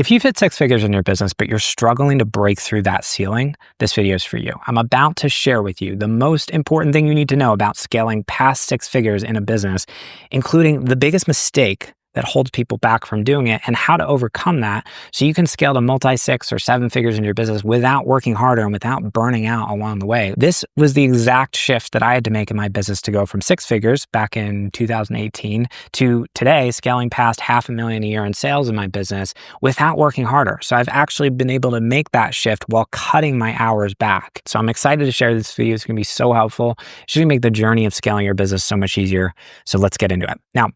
If you've hit six figures in your business, but you're struggling to break through that ceiling, this video is for you. I'm about to share with you the most important thing you need to know about scaling past six figures in a business, including the biggest mistake that holds people back from doing it and how to overcome that so you can scale to multi-six or seven figures in your business without working harder and without burning out along the way. This was the exact shift that I had to make in my business to go from six figures back in 2018 to today, scaling past $500,000 a year in sales in my business without working harder. So I've actually been able to make that shift while cutting my hours back. So I'm excited to share this video. It's going to be so helpful. It's going to make the journey of scaling your business so much easier. So let's get into it. Now,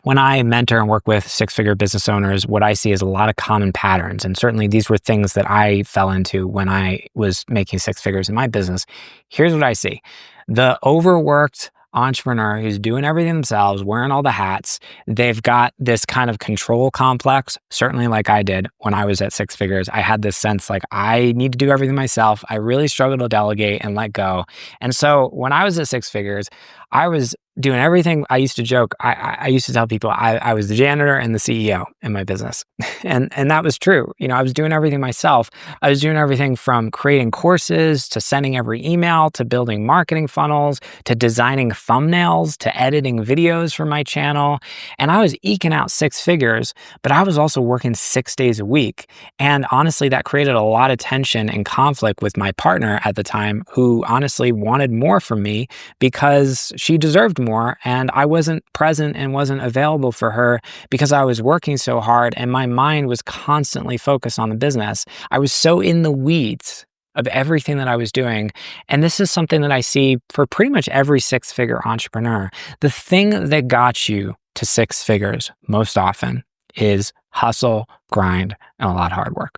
when I mentor and work with six-figure business owners, what I see is a lot of common patterns. And certainly these were things that I fell into when I was making six figures in my business. Here's what I see. The overworked entrepreneur who's doing everything themselves, wearing all the hats, they've got this kind of control complex, certainly like I did when I was at six figures. I had this sense like I need to do everything myself. I really struggle to delegate and let go. And so when I was at six figures, I was doing everything. I used to joke. I used to tell people I was the janitor and the CEO in my business. and that was true. You know, I was doing everything myself. I was doing everything from creating courses to sending every email to building marketing funnels to designing thumbnails to editing videos for my channel. And I was eking out six figures, but I was also working 6 days a week. And honestly, that created a lot of tension and conflict with my partner at the time, who honestly wanted more from me because she deserved more, and I wasn't present and wasn't available for her because I was working so hard and my mind was constantly focused on the business. I was so in the weeds of everything that I was doing. And this is something that I see for pretty much every six-figure entrepreneur. The thing that got you to six figures most often is hustle, grind, and a lot of hard work.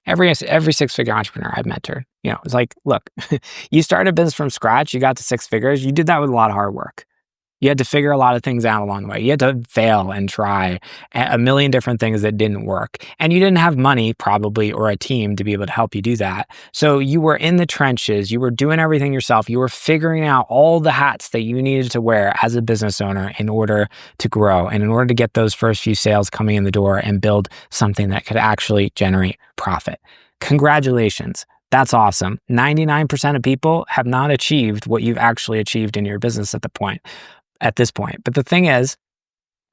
Every six-figure entrepreneur I've mentored, you know, it's like, look, you started a business from scratch, you got to six figures, you did that with a lot of hard work. You had to figure a lot of things out along the way. You had to fail and try a million different things that didn't work. And you didn't have money probably or a team to be able to help you do that. So you were in the trenches, you were doing everything yourself. You were figuring out all the hats that you needed to wear as a business owner in order to grow and in order to get those first few sales coming in the door and build something that could actually generate profit. Congratulations. That's awesome. 99% of people have not achieved what you've actually achieved in your business at this point. But the thing is,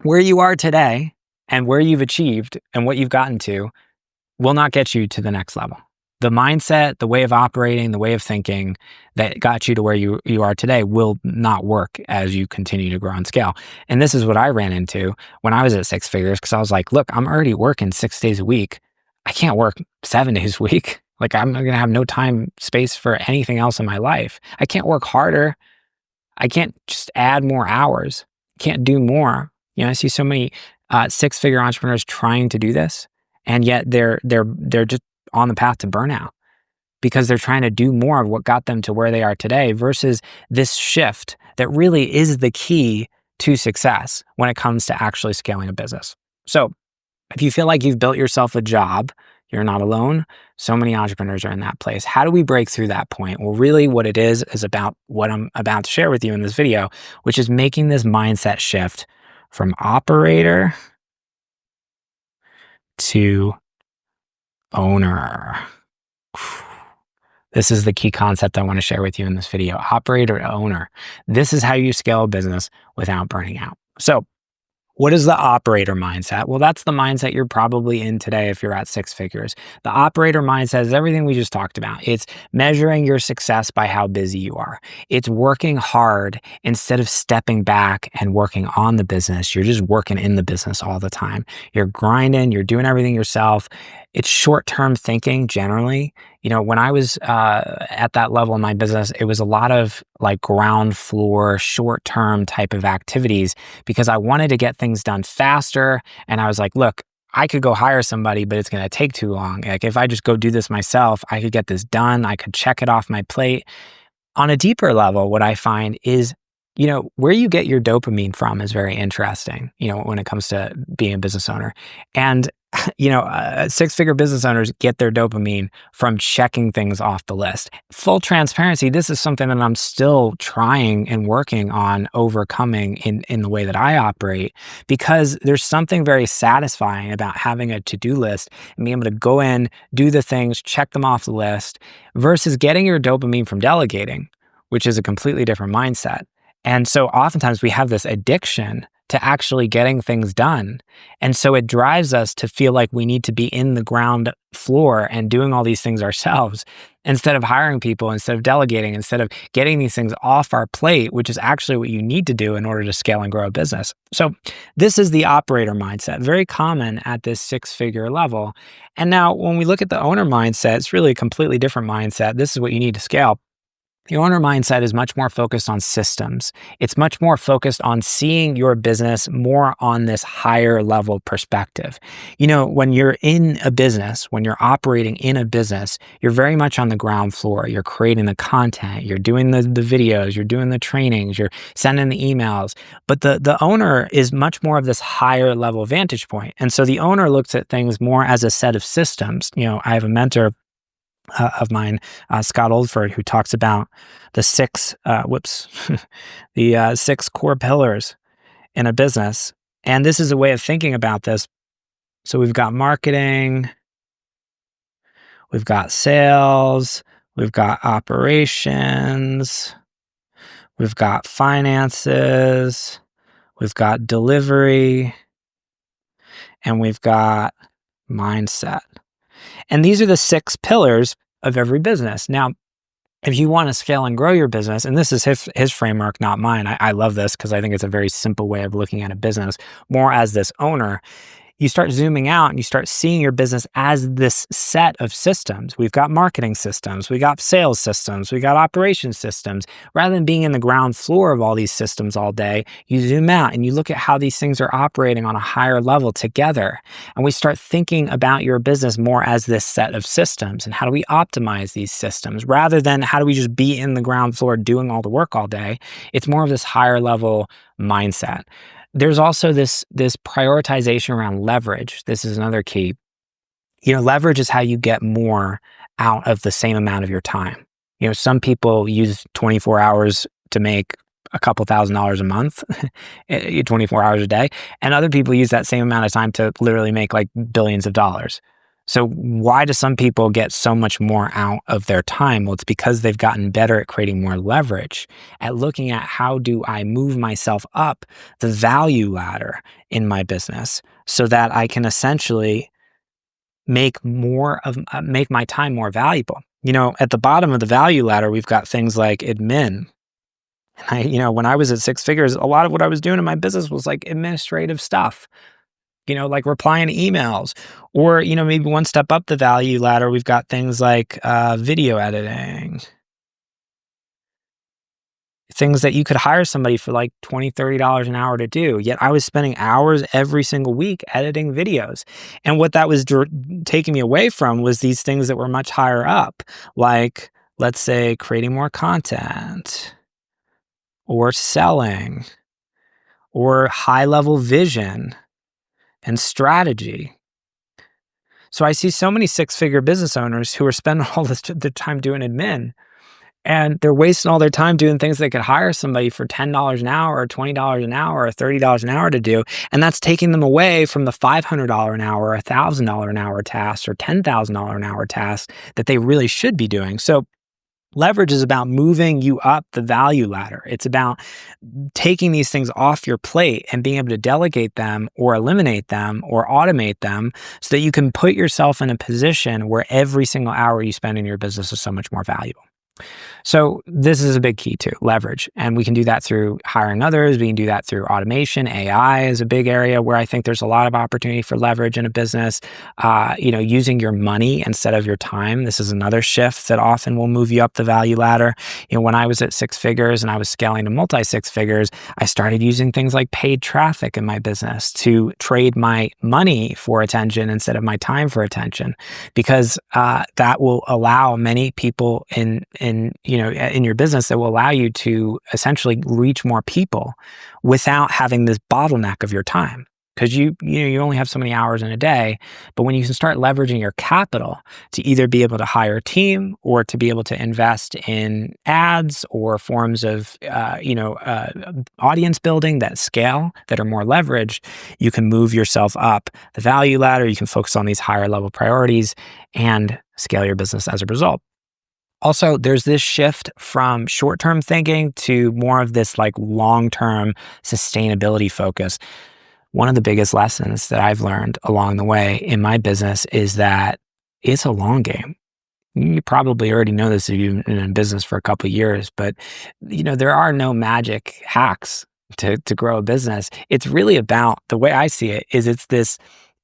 where you are today and where you've achieved and what you've gotten to will not get you to the next level. The mindset, the way of operating, the way of thinking that got you to where you are today will not work as you continue to grow and scale. And this is what I ran into when I was at six figures, because I was like, look, I'm already working 6 days a week. I can't work 7 days a week. Like, I'm going to have no time, space for anything else in my life. I can't work harder. I can't just add more hours. Can't do more. You know, I see so many six-figure entrepreneurs trying to do this, and yet they're just on the path to burnout because they're trying to do more of what got them to where they are today versus this shift that really is the key to success when it comes to actually scaling a business. So if you feel like you've built yourself a job, you're not alone. So many entrepreneurs are in that place. How do we break through that point? Well, really what it is about what I'm about to share with you in this video, which is making this mindset shift from operator to owner. This is the key concept I want to share with you in this video. Operator to owner. This is how you scale a business without burning out. So what is the operator mindset? Well, that's the mindset you're probably in today if you're at six figures. The operator mindset is everything we just talked about. It's measuring your success by how busy you are. It's working hard instead of stepping back and working on the business. You're just working in the business all the time. You're grinding, you're doing everything yourself. It's short-term thinking generally. You know, when I was at that level in my business, it was a lot of like ground floor, short-term type of activities because I wanted to get things done faster. And I was like, look, I could go hire somebody, but it's going to take too long. Like if I just go do this myself, I could get this done. I could check it off my plate. On a deeper level, what I find is Where you get your dopamine from is very interesting, when it comes to being a business owner. And, six-figure business owners get their dopamine from checking things off the list. Full transparency, this is something that I'm still trying and working on overcoming in the way that I operate, because there's something very satisfying about having a to-do list and being able to go in, do the things, check them off the list, versus getting your dopamine from delegating, which is a completely different mindset. And so oftentimes we have this addiction to actually getting things done. And so it drives us to feel like we need to be in the ground floor and doing all these things ourselves instead of hiring people, instead of delegating, instead of getting these things off our plate, which is actually what you need to do in order to scale and grow a business. So this is the operator mindset, very common at this six-figure level. And now when we look at the owner mindset, it's really a completely different mindset. This is what you need to scale. The owner mindset is much more focused on systems. It's much more focused on seeing your business more on this higher level perspective. When you're in a business, when you're operating in a business, you're very much on the ground floor. You're creating the content, you're doing the videos, you're doing the trainings, you're sending the emails. But the owner is much more of this higher level vantage point. And so the owner looks at things more as a set of systems. I have a mentor of mine, Scott Oldford, who talks about the six core pillars in a business. And this is a way of thinking about this. So we've got marketing, we've got sales, we've got operations, we've got finances, we've got delivery, and we've got mindset. And these are the six pillars of every business. Now, if you want to scale and grow your business, and this is his framework, not mine. I love this because I think it's a very simple way of looking at a business, more as this owner. You start zooming out and you start seeing your business as this set of systems. We've got marketing systems, we got sales systems, we got operations systems. Rather than being in the ground floor of all these systems all day, you zoom out and you look at how these things are operating on a higher level together. And we start thinking about your business more as this set of systems and how do we optimize these systems rather than how do we just be in the ground floor doing all the work all day. It's more of this higher level mindset. There's also this prioritization around leverage. This is another key. Leverage is how you get more out of the same amount of your time. Some people use 24 hours to make a couple $1,000s a month, 24 hours a day, and other people use that same amount of time to literally make like billions of dollars. So why do some people get so much more out of their time? Well, it's because they've gotten better at creating more leverage, at looking at how do I move myself up the value ladder in my business so that I can essentially make my time more valuable. At the bottom of the value ladder, we've got things like admin. And when I was at six figures, a lot of what I was doing in my business was like administrative stuff. Like replying to emails, or, maybe one step up the value ladder, we've got things like video editing, things that you could hire somebody for like $20, $30 an hour to do. Yet I was spending hours every single week editing videos. And what that was taking me away from was these things that were much higher up, like, let's say, creating more content or selling or high level vision and strategy. So I see so many six-figure business owners who are spending all their time doing admin, and they're wasting all their time doing things they could hire somebody for $10 an hour or $20 an hour or $30 an hour to do. And that's taking them away from the $500 an hour, $1,000 an hour tasks or $10,000 an hour tasks that they really should be doing. So leverage is about moving you up the value ladder. It's about taking these things off your plate and being able to delegate them or eliminate them or automate them so that you can put yourself in a position where every single hour you spend in your business is so much more valuable. So this is a big key too, leverage. And we can do that through hiring others. We can do that through automation. AI is a big area where I think there's a lot of opportunity for leverage in a business. Using your money instead of your time. This is another shift that often will move you up the value ladder. When I was at six figures and I was scaling to multi six figures, I started using things like paid traffic in my business to trade my money for attention instead of my time for attention, because that will allow many people in in your business that will allow you to essentially reach more people without having this bottleneck of your time. Because you only have so many hours in a day, but when you can start leveraging your capital to either be able to hire a team or to be able to invest in ads or forms of audience building that scale, that are more leveraged, you can move yourself up the value ladder. You can focus on these higher level priorities and scale your business as a result. Also, there's this shift from short-term thinking to more of this like long-term sustainability focus. One of the biggest lessons that I've learned along the way in my business is that it's a long game. You probably already know this if you've been in business for a couple of years, but there are no magic hacks to grow a business. It's really about, the way I see it, is it's this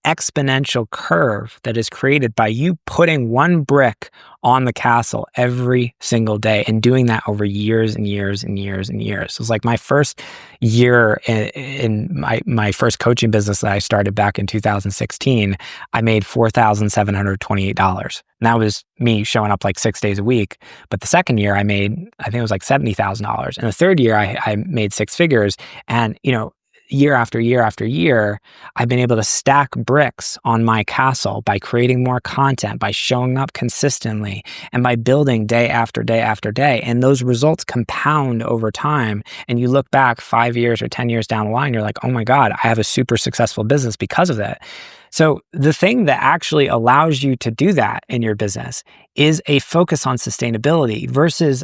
exponential curve that is created by you putting one brick on the castle every single day and doing that over years and years and years and years. So it's like my first year in my first coaching business that I started back in 2016, I made $4,728. And that was me showing up like 6 days a week. But the second year I think it was like $70,000. And the third year I made six figures. And, year after year after year, I've been able to stack bricks on my castle by creating more content, by showing up consistently, and by building day after day after day. And those results compound over time. And you look back 5 years or 10 years down the line, you're like, oh my God, I have a super successful business because of that. So the thing that actually allows you to do that in your business is a focus on sustainability versus,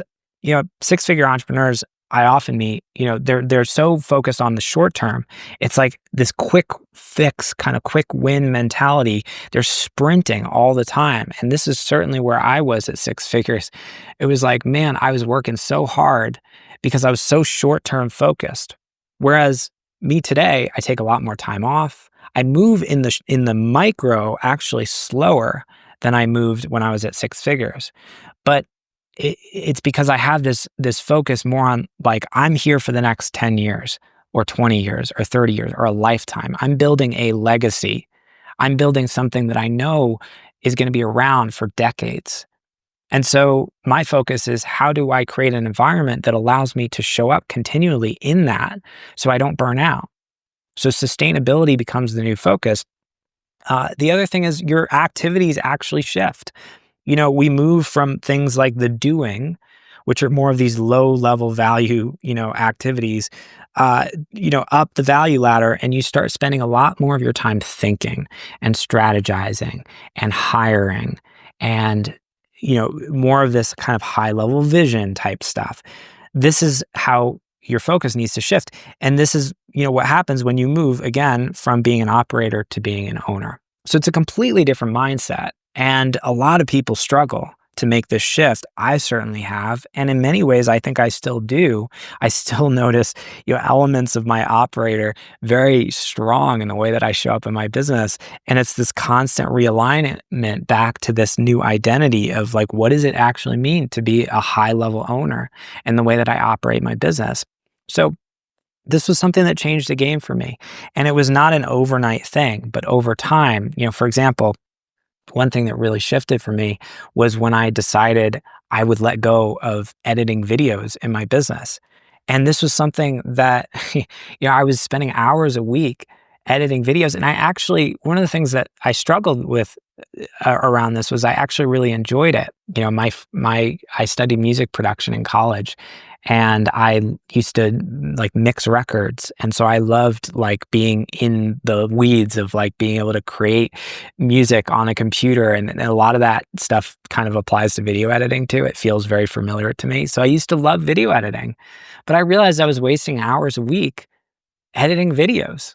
six-figure entrepreneurs I often meet, they're so focused on the short term. It's like this quick fix, kind of quick win mentality. They're sprinting all the time. And this is certainly where I was at six figures. It was like, man, I was working so hard because I was so short term focused. Whereas me today, I take a lot more time off. I move in the micro actually slower than I moved when I was at six figures. But it's because I have this focus more on like, I'm here for the next 10 years or 20 years or 30 years or a lifetime. I'm building a legacy. I'm building something that I know is going to be around for decades. And so my focus is, how do I create an environment that allows me to show up continually in that so I don't burn out? So sustainability becomes the new focus. The other thing is your activities actually shift. We move from things like the doing, which are more of these low level value, activities, up the value ladder, and you start spending a lot more of your time thinking and strategizing and hiring and, more of this kind of high level vision type stuff. This is how your focus needs to shift. And this is, what happens when you move again from being an operator to being an owner. So it's a completely different mindset. And a lot of people struggle to make this shift. I certainly have. And in many ways, I think I still do. I still notice, elements of my operator very strong in the way that I show up in my business. And it's this constant realignment back to this new identity of like, what does it actually mean to be a high level owner and the way that I operate my business? So this was something that changed the game for me. And it was not an overnight thing, but over time, for example, one thing that really shifted for me was when I decided I would let go of editing videos in my business. And this was something that, I was spending hours a week editing videos. And one of the things that I struggled with around this was I actually really enjoyed it. I studied music production in college, and I used to like mix records. And so I loved like being in the weeds of like being able to create music on a computer. And a lot of that stuff kind of applies to video editing too. It feels very familiar to me. So I used to love video editing, but I realized I was wasting hours a week editing videos,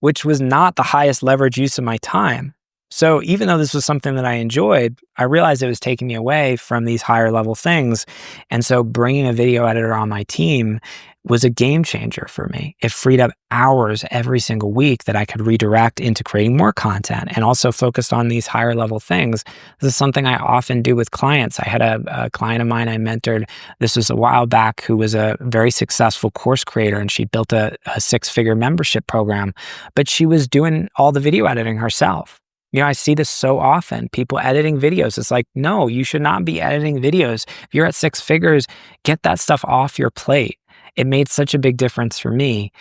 which was not the highest leverage use of my time. So even though this was something that I enjoyed, I realized it was taking me away from these higher level things. And so bringing a video editor on my team was a game changer for me. It freed up hours every single week that I could redirect into creating more content and also focused on these higher level things. This is something I often do with clients. I had a client of mine I mentored, this was a while back, who was a very successful course creator, and she built a six-figure membership program, but she was doing all the video editing herself. I see this so often. People editing videos. It's like, no, you should not be editing videos. If you're at six figures, get that stuff off your plate. It made such a big difference for me.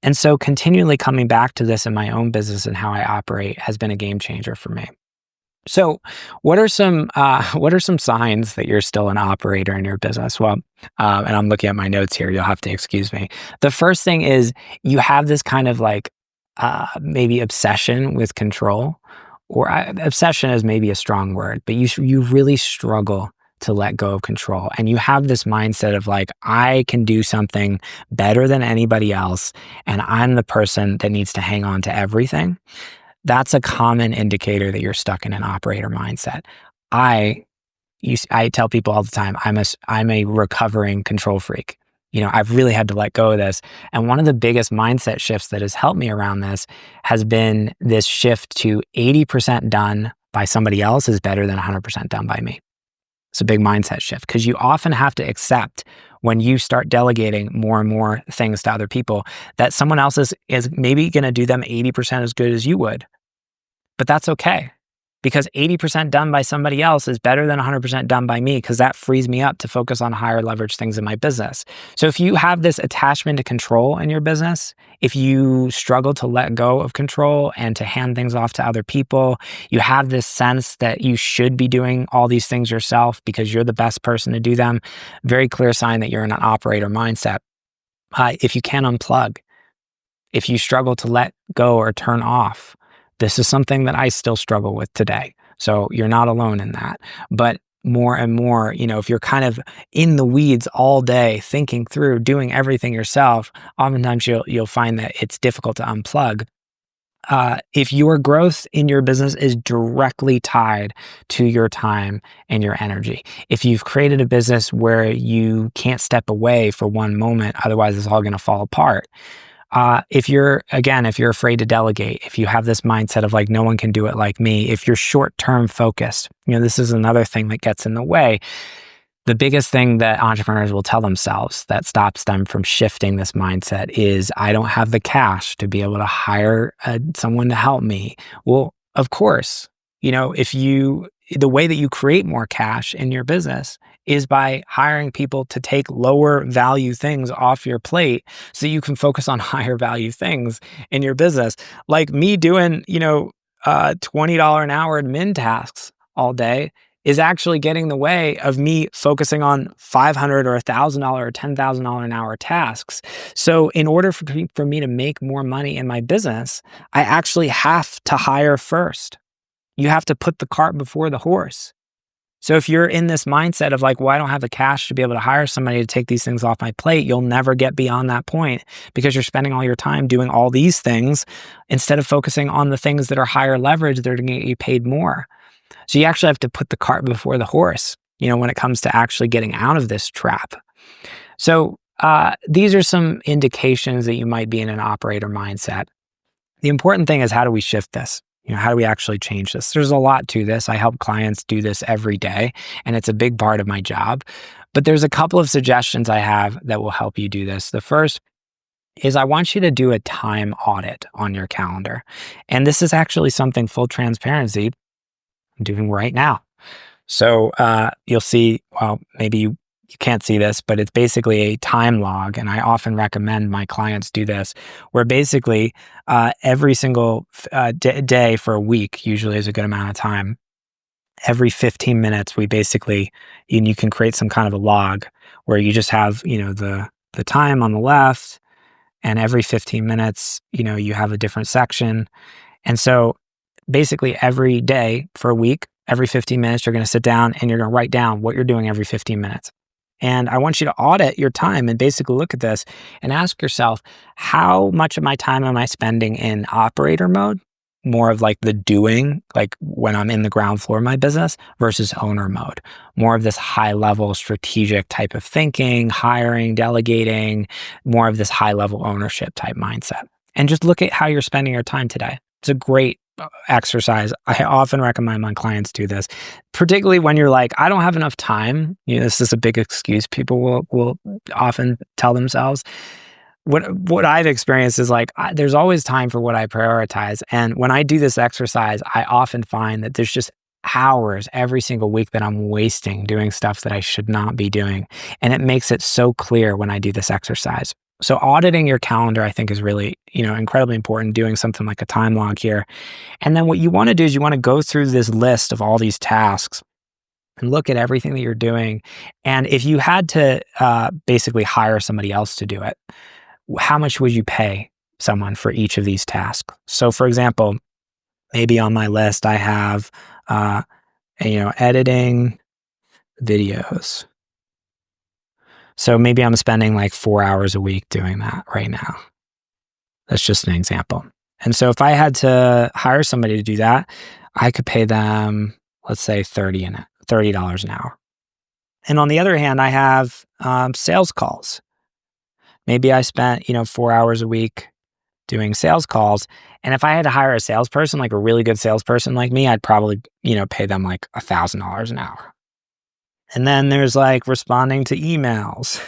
And so continually coming back to this in my own business and how I operate has been a game changer for me. So, what are some signs that you're still an operator in your business? Well, and I'm looking at my notes here. You'll have to excuse me. The first thing is you have this kind of like maybe obsession with control, or obsession is maybe a strong word, but you really struggle to let go of control, and you have this mindset of like, I can do something better than anybody else, and I'm the person that needs to hang on to everything. That's a common indicator that you're stuck in an operator mindset. I I tell people all the time, I'm a recovering control freak. I've really had to let go of this. And one of the biggest mindset shifts that has helped me around this has been this shift to 80% done by somebody else is better than 100% done by me. It's a big mindset shift because you often have to accept when you start delegating more and more things to other people that someone else is maybe going to do them 80% as good as you would. But that's okay, because 80% done by somebody else is better than 100% done by me, because that frees me up to focus on higher leverage things in my business. So if you have this attachment to control in your business, if you struggle to let go of control and to hand things off to other people, you have this sense that you should be doing all these things yourself because you're the best person to do them, very clear sign that you're in an operator mindset. If you can't unplug, if you struggle to let go or turn off, this is something that I still struggle with today. So you're not alone in that. But more and more, if you're kind of in the weeds all day, thinking through, doing everything yourself, oftentimes you'll find that it's difficult to unplug. If your growth in your business is directly tied to your time and your energy, if you've created a business where you can't step away for one moment, otherwise it's all going to fall apart. If you're afraid to delegate, if you have this mindset of like, no one can do it like me, if you're short-term focused, this is another thing that gets in the way. The biggest thing that entrepreneurs will tell themselves that stops them from shifting this mindset is, I don't have the cash to be able to hire someone to help me. Well, of course, the way that you create more cash in your business is by hiring people to take lower value things off your plate so you can focus on higher value things in your business. Like me doing, $20 an hour admin tasks all day is actually getting in the way of me focusing on $500 or $1,000 or $10,000 an hour tasks. So in order for me to make more money in my business, I actually have to hire first. You have to put the cart before the horse. So if you're in this mindset of like, well, I don't have the cash to be able to hire somebody to take these things off my plate, you'll never get beyond that point because you're spending all your time doing all these things instead of focusing on the things that are higher leverage that are going to get you paid more. So you actually have to put the cart before the horse, when it comes to actually getting out of this trap. So these are some indications that you might be in an operator mindset. The important thing is, how do we shift this? How do we actually change this? There's a lot to this. I help clients do this every day, and it's a big part of my job. But there's a couple of suggestions I have that will help you do this. The first is I want you to do a time audit on your calendar. And this is actually something, full transparency, I'm doing right now. So you'll see, well, maybe you can't see this, but it's basically a time log. And I often recommend my clients do this, where basically every single day for a week, usually is a good amount of time, every 15 minutes, we basically, you can create some kind of a log where you just have, the time on the left, and every 15 minutes, you have a different section. And so basically every day for a week, every 15 minutes, you're going to sit down and you're going to write down what you're doing every 15 minutes. And I want you to audit your time and basically look at this and ask yourself, how much of my time am I spending in operator mode, more of like the doing, like when I'm in the ground floor of my business, versus owner mode, more of this high level strategic type of thinking, hiring, delegating, more of this high level ownership type mindset. And just look at how you're spending your time today. It's a great exercise. I often recommend my clients do this, particularly when you're like, I don't have enough time. This is a big excuse people will often tell themselves. what I've experienced is like there's always time for what I prioritize. And when I do this exercise, I often find that there's just hours every single week that I'm wasting doing stuff that I should not be doing. And it makes it so clear when I do this exercise. So auditing your calendar, I think, is really, incredibly important, doing something like a time log here. And then what you want to do is you want to go through this list of all these tasks and look at everything that you're doing. And if you had to basically hire somebody else to do it, how much would you pay someone for each of these tasks? So for example, maybe on my list, I have, editing videos. So maybe I'm spending like 4 hours a week doing that right now. That's just an example. And so if I had to hire somebody to do that, I could pay them, let's say $30 an hour. And on the other hand, I have sales calls. Maybe I spent, 4 hours a week doing sales calls. And if I had to hire a salesperson, like a really good salesperson like me, I'd probably, pay them like $1,000 an hour. And then there's like responding to emails.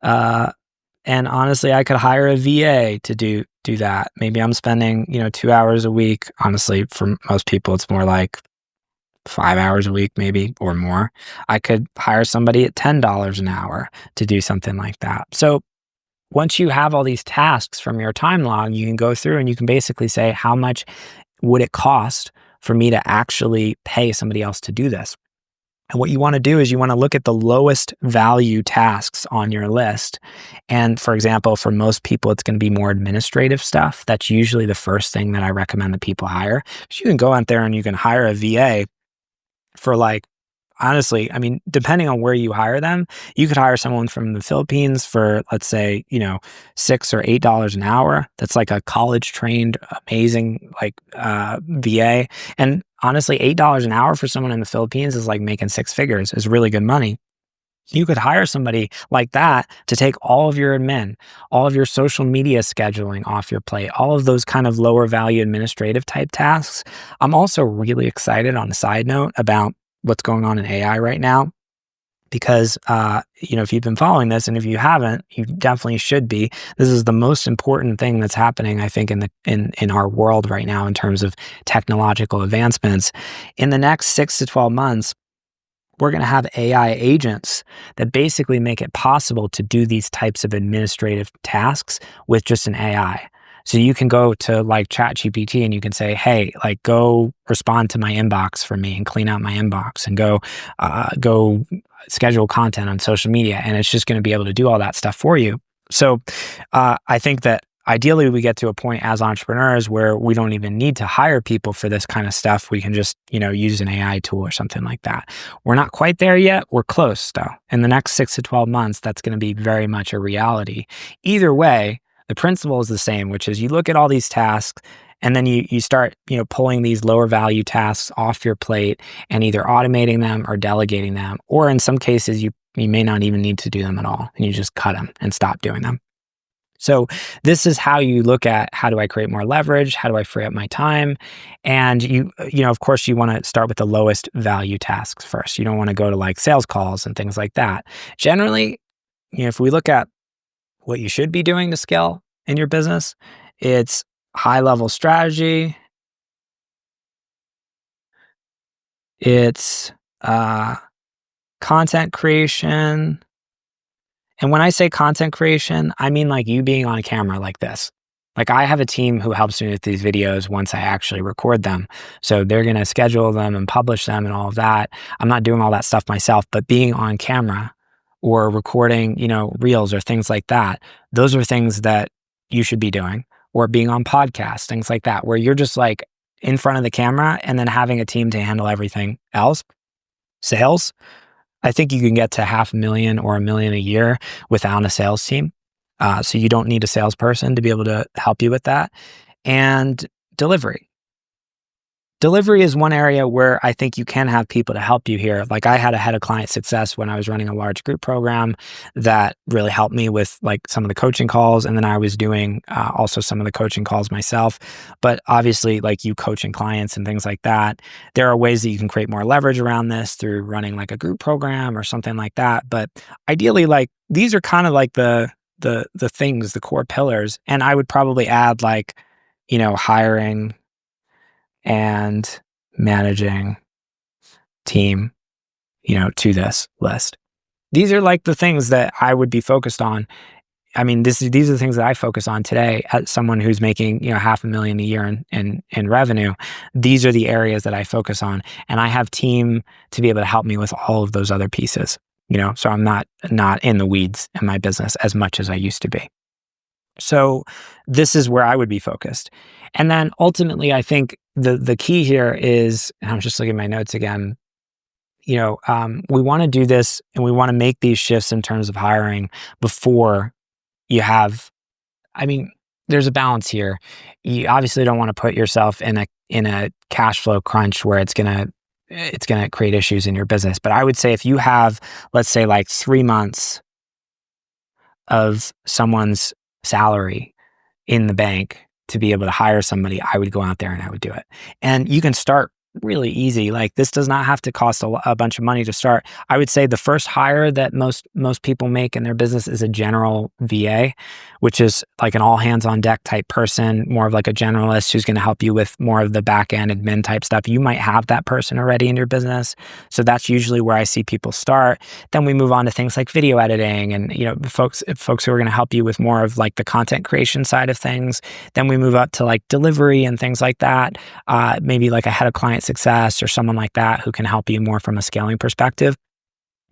And honestly, I could hire a VA to do that. Maybe I'm spending, 2 hours a week. Honestly, for most people, it's more like 5 hours a week, maybe, or more. I could hire somebody at $10 an hour to do something like that. So once you have all these tasks from your time log, you can go through and you can basically say, how much would it cost for me to actually pay somebody else to do this? And what you want to do is you want to look at the lowest value tasks on your list. And for example, for most people, it's going to be more administrative stuff. That's usually the first thing that I recommend that people hire. So you can go out there and you can hire a VA for like, honestly, I mean, depending on where you hire them, you could hire someone from the Philippines for, let's say, $6 or $8 an hour. That's like a college trained, amazing, like VA. And honestly, $8 an hour for someone in the Philippines is like making six figures, is really good money. You could hire somebody like that to take all of your admin, all of your social media scheduling off your plate, all of those kind of lower value administrative type tasks. I'm also really excited, on a side note, about what's going on in AI right now, because if you've been following this, and if you haven't, you definitely should be. This is the most important thing that's happening, I think, in our world right now in terms of technological advancements. In the next 6 to 12 months, we're going to have AI agents that basically make it possible to do these types of administrative tasks with just an AI. So you can go to like ChatGPT and you can say, hey, like go respond to my inbox for me and clean out my inbox, and go schedule content on social media. And it's just going to be able to do all that stuff for you. So I think that ideally we get to a point as entrepreneurs where we don't even need to hire people for this kind of stuff. We can just, use an AI tool or something like that. We're not quite there yet. We're close though. In the next 6 to 12 months, that's going to be very much a reality. Either way, the principle is the same, which is you look at all these tasks and then you start, pulling these lower value tasks off your plate and either automating them or delegating them. Or in some cases, you may not even need to do them at all, and you just cut them and stop doing them. So this is how you look at, how do I create more leverage? How do I free up my time? And of course, you want to start with the lowest value tasks first. You don't want to go to like sales calls and things like that. Generally, if we look at what you should be doing to scale in your business, it's high level strategy. It's content creation. And when I say content creation, I mean like you being on camera like this. Like I have a team who helps me with these videos once I actually record them. So they're going to schedule them and publish them and all of that. I'm not doing all that stuff myself, but being on camera or recording, reels or things like that, those are things that you should be doing. Or being on podcasts, things like that, where you're just like in front of the camera and then having a team to handle everything else. Sales, I think you can get to $500,000 or $1 million a year without a sales team. So you don't need a salesperson to be able to help you with that. And delivery. Delivery is one area where I think you can have people to help you here. Like I had a head of client success when I was running a large group program that really helped me with like some of the coaching calls. And then I was doing also some of the coaching calls myself. But obviously like you coaching clients and things like that, there are ways that you can create more leverage around this through running like a group program or something like that. But ideally, like these are kind of like the the things, the core pillars. And I would probably add like, hiring and managing team, to this list. These are like the things that I would be focused on. I mean, these are the things that I focus on today as someone who's making, $500,000 a year in revenue. These are the areas that I focus on, and I have team to be able to help me with all of those other pieces, so I'm not in the weeds in my business as much as I used to be. So this is where I would be focused. And then ultimately, I think the key here is, and I'm just looking at my notes again, we want to do this and we want to make these shifts in terms of hiring before you have, I mean, there's a balance here. You obviously don't want to put yourself in a cash flow crunch where it's gonna create issues in your business. But I would say if you have, let's say, like 3 months of someone's salary in the bank to be able to hire somebody, I would go out there and I would do it. And you can start really easy. Like, this does not have to cost a bunch of money to start. I would say the first hire that most people make in their business is a general VA, which is like an all hands on deck type person, more of like a generalist who's going to help you with more of the back end admin type stuff. You might have that person already in your business. So that's usually where I see people start. Then we move on to things like video editing and, folks who are going to help you with more of like the content creation side of things. Then we move up to like delivery and things like that. Maybe like a head of client success or someone like that who can help you more from a scaling perspective.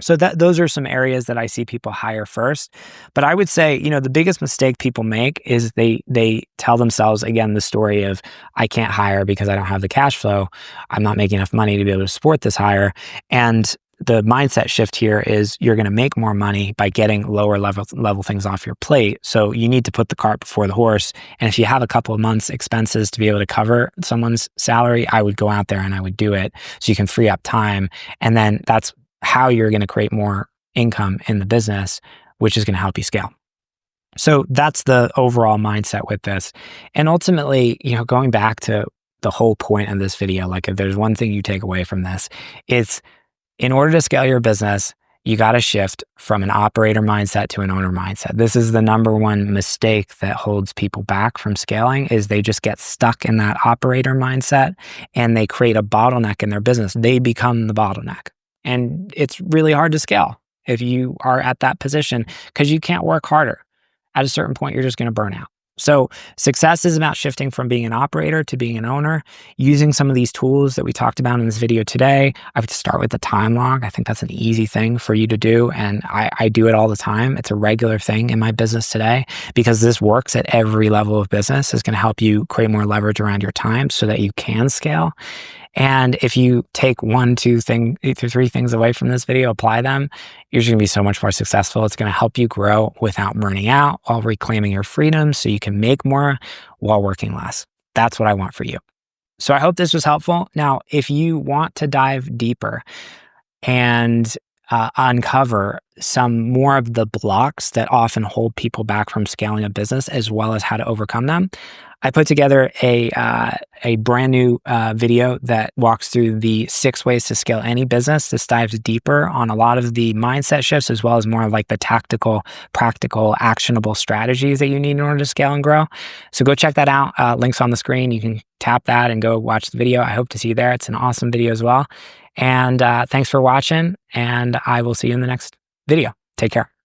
So those are some areas that I see people hire first. But I would say, the biggest mistake people make is they tell themselves, again, the story of, I can't hire because I don't have the cash flow. I'm not making enough money to be able to support this hire. And the mindset shift here is you're going to make more money by getting lower level things off your plate. So you need to put the cart before the horse. And if you have a couple of months expenses to be able to cover someone's salary, I would go out there and I would do it so you can free up time. And then that's how you're going to create more income in the business, which is going to help you scale. So that's the overall mindset with this. And ultimately, going back to the whole point of this video, like if there's one thing you take away from this, it's in order to scale your business, you got to shift from an operator mindset to an owner mindset. This is the number one mistake that holds people back from scaling, is they just get stuck in that operator mindset and they create a bottleneck in their business. They become the bottleneck. And it's really hard to scale if you are at that position because you can't work harder. At a certain point, you're just going to burn out. So success is about shifting from being an operator to being an owner, using some of these tools that we talked about in this video today. I would start with the time log. I think that's an easy thing for you to do. And I do it all the time. It's a regular thing in my business today because this works at every level of business. It's going to help you create more leverage around your time so that you can scale. And if you take 1, 2, 3 things away from this video, apply them, you're going to be so much more successful. It's going to help you grow without burning out while reclaiming your freedom so you can make more while working less. That's what I want for you. So I hope this was helpful. Now, if you want to dive deeper and uncover some more of the blocks that often hold people back from scaling a business, as well as how to overcome them, I put together a brand new video that walks through the 6 ways to scale any business. This dives deeper on a lot of the mindset shifts, as well as more of like the tactical, practical, actionable strategies that you need in order to scale and grow. So go check that out. Links on the screen. You can tap that and go watch the video. I hope to see you there. It's an awesome video as well. And thanks for watching, and I will see you in the next video. Take care.